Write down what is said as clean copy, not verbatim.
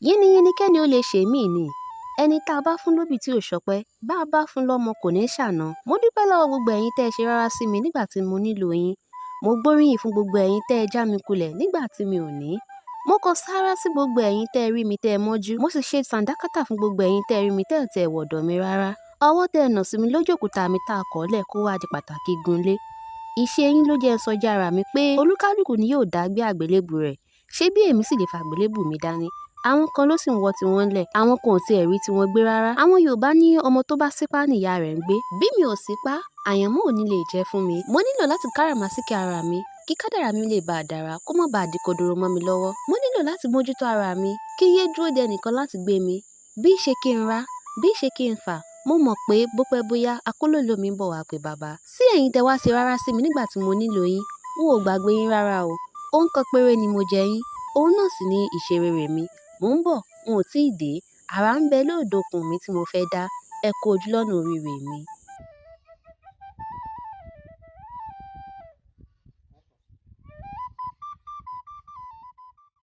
Yínníyínní kẹ́ni ó lè ṣe míì ni. Ẹni tá a bá fún lóbì tí ò ṣọpẹ́, bá a bá fún lọ́mọ kò ní ṣàna. Mo dúpẹ́ lọ́wọ́ gbogbo ẹ̀yin tẹ́ ẹ ṣe rárá sí mi nígbà tí mo nílò yín. Mo gbóríyìn fún gbogbo ẹ̀yin tẹ́ ẹ já mi kulẹ̀ nígbà tí mi ò ní. Mo kọ sáárá sí gbogbo ẹ̀yin tẹ́ ẹ rí mi tẹ́ ẹ mọ́jú. Mo sì ṣe sàǹdákátà fún gbogbo ẹ̀yin tẹ́ ẹ rí mi tẹ́ ẹ tẹ́ ẹ wọ̀dọ̀ mi rárá. Ọwọ́ tẹ́ ẹ nà sí mi lójú òkúta mi tá a kọ́lẹ̀ kó wá di pàtàkì gunlé. Ìṣe yín ló jẹ́ sọjá ara mi pé olúkálùkù ni yóò dá gbé àgbélébù rẹ̀. Ṣé bí èmi sì lè fa àgbélébù mi dání? Àwọn kan ló sì ń wọ́ tiwọn lẹ̀, àwọn kan ò tiẹ̀ rí tiwọn gbé rárá. Àwọn Yorùbá ní ọmọ tó bá sípá nìyá rẹ̀ ń gbé. Bí mi ò sípá, àyànmọ́ ò ní lè jẹ́ fún mi. Mo nílò láti káràmásìkí ara mi kí kádàrá mi lè bá a dára kó má bàa di kodoro mọ́ mi lọ́wọ́. Mo nílò láti mójútó ara mi kí yé dúró de ẹnìkan láti gbé mi. Bí ṣe kí n ra, bí ṣe kí n fà, mo mọ̀ pé bó pẹ́ bóyá akólòlò mi ń bọ̀ wá pé bàbá. Sí ẹ̀yin tẹ wá ṣe rárá sí mi nígbà tí mo nílò yín, n ò gbàgbé yín rárá o. Ohun kan péré ni mo jẹ yín, òun náà sì ni ìṣerere mi. Mò ń bọ̀, n ò tíì dé. Àrà ń bẹ lóòdòkun mi tí mo fẹ́ dá. Ẹ kú ojú lọ́nà oríire mi.